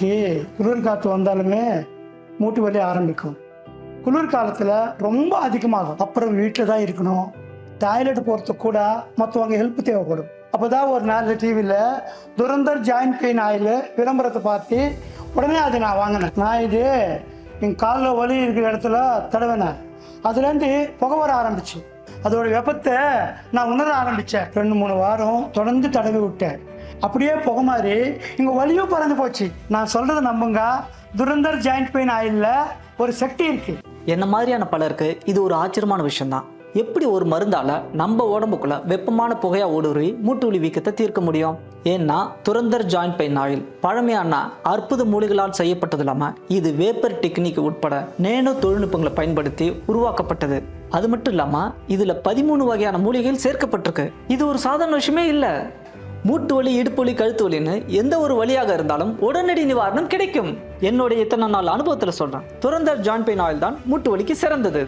குளிர் காற்று வந்தாலுமே மூட்டு வலி ஆரம்பிக்கும். குளிர் காலத்தில் ரொம்ப அதிகமாகும். அப்புறம் வீட்டில் தான் இருக்கணும். டாய்லெட் போகிறதுக்கு கூட மற்றவங்க ஹெல்ப் தேவைப்படும். அப்போ தான் ஒரு நாள் டிவியில் துரந்தர் ஜாயிண்ட் பெயின் ஆயில் விளம்பரத்தை பார்த்து உடனே அதை நான் வாங்கினேன். நான் இது எங்கள் காலில் வலி இருக்கிற இடத்துல தடவினேன். அதுலேருந்து புகை வர ஆரம்பிச்சு. அதோட வெப்பத்தை நான் உணர ஆரம்பித்தேன். 2-3 வாரம் தொடர்ந்து தடவி விட்டேன். அப்படியே புகை மாதிரி இங்கே வலியும் பறந்து போச்சு. நான் சொல்கிறத நம்புங்க, துரந்தர் ஜாயிண்ட் பெயின் ஆயிலில் ஒரு சக்தி இருக்குது. என்ன மாதிரியான பலருக்கு இது ஒரு ஆச்சரியமான விஷயம்தான். எப்படி ஒரு மருந்தால நம்ம உடம்புக்குள்ள வெப்பமான புகையா ஊடுருவி மூட்டு வலி வீக்கத்தை தீர்க்க முடியும்? ஏன்னா துரந்தர் ஜாயிண்ட் பெயின் ஆயில் பழமையான அற்புத மூலிகளால் செய்யப்பட்டது இல்லாம இது வேப்பர் டெக்னிக் உட்பட நேனோ தொழில்நுட்பங்களை பயன்படுத்தி உருவாக்கப்பட்டது. அது மட்டும் இல்லாம இதுல 13 வகையான மூலிகைகள் சேர்க்கப்பட்டிருக்கு. இது ஒரு சாதாரண விஷயமே இல்லை. மூட்டு வலி, இடுப்பு வலி, கழுத்து வலின்னு எந்த ஒரு வலியாக இருந்தாலும் உடனடி நிவாரணம் கிடைக்கும். என்னுடைய இத்தனை நாள் அனுபவத்துல சொல்றேன், துரந்தர் ஜாயிண்ட் பெயின் ஆயில் தான் மூட்டு வலிக்கு சிறந்தது.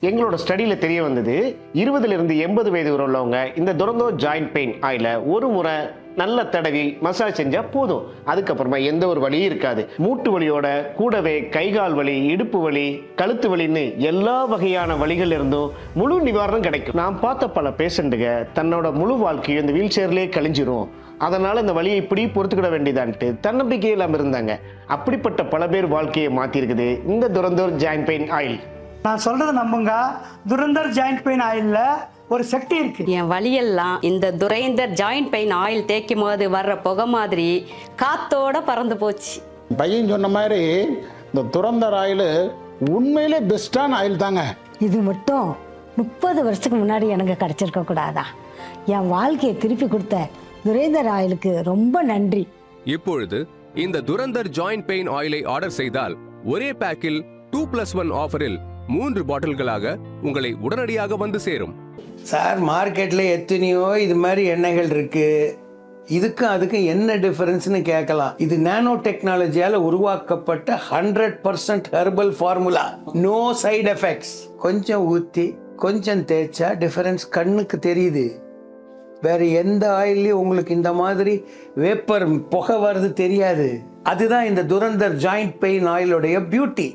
எங்களோட ஸ்டடியில் தெரிய வந்தது, 20லிருந்து 80 வயது உள்ளவங்க இந்த துரந்தர் ஜாயிண்ட் பெயின் ஆயில ஒரு முறை நல்ல தடவி மசாஜ் செஞ்சா போதும். அதுக்கப்புறமா எந்த ஒரு வலியும் இருக்காது. மூட்டு வலியோட கூடவே கைகால் வலி, இடுப்பு வலி, கழுத்து வலின்னு எல்லா வகையான வலிகள் இருந்தும் முழு நிவாரணம் கிடைக்கும். நான் பார்த்த பல பேஷண்ட்டுங்க தன்னோட முழு வாழ்க்கையும் இந்த வீல் சேர்லேயே கழிஞ்சிரும், அதனால இந்த வலியை இப்படி பொறுத்துக்கிட வேண்டியதான்ட்டு தன்னம்பிக்கை இல்லாமல் இருந்தாங்க. அப்படிப்பட்ட பல பேர் வாழ்க்கையை மாற்றிருக்குது இந்த துரந்தர் ஜாயிண்ட் பெயின் ஆயில். நான் சொல்கிறத நம்புங்க, துரந்தர் ஜாயிண்ட் பெயின் ஆயிலில் ஒரு சக்தி இருக்கு. என் வலியெல்லாம் இந்த துரைந்தர் ஜாயிண்ட் பெயின் ஆயில் தேய்க்கும் போது வர்ற புகை மாதிரி காத்தோட பறந்து போச்சு. பையன் சொன்ன மாதிரி இந்த துரந்தர் ஆயில் உண்மையிலே பெஸ்டான ஆயில் தாங்க. இது மட்டும் 30 வருஷத்துக்கு முன்னாடி எனக்கு கிடைச்சிருக்க கூடாதா? என் வாழ்க்கையை திருப்பி கொடுத்த துரைந்தர் ஆயிலுக்கு ரொம்ப நன்றி. இப்பொழுது இந்த துரந்தர் ஜாயிண்ட் பெயின் ஆயிலை ஆர்டர் செய்தால் ஒரே பேக்கில் 2+1 ஆஃபரில் 3 பாட்டில்களாக உங்களை உடனடியாக வந்து சேரும். சார், மார்க்கெட்டில் எத்தனையோ இது மாதிரி எண்ணெய்கள் இருக்கு. இதுக்கும் அதுக்கும் என்ன டிஃபரன்ஸ்னு கேட்கலாம். இது நானோ டெக்னாலஜியால் உருவாக்கப்பட்ட 100% herbal formula. No side effects. கொஞ்சம் ஊற்றி கொஞ்சம் தேய்ச்சா டிஃபரன்ஸ் கண்ணுக்கு தெரியுது. வேற எந்த ஆயிலையும் உங்களுக்கு இந்த மாதிரி வேப்பர் புகை வருது தெரியாது. அதுதான் இந்த துரந்தர் ஜாயிண்ட் பெயின் ஆயிலுடைய பியூட்டி.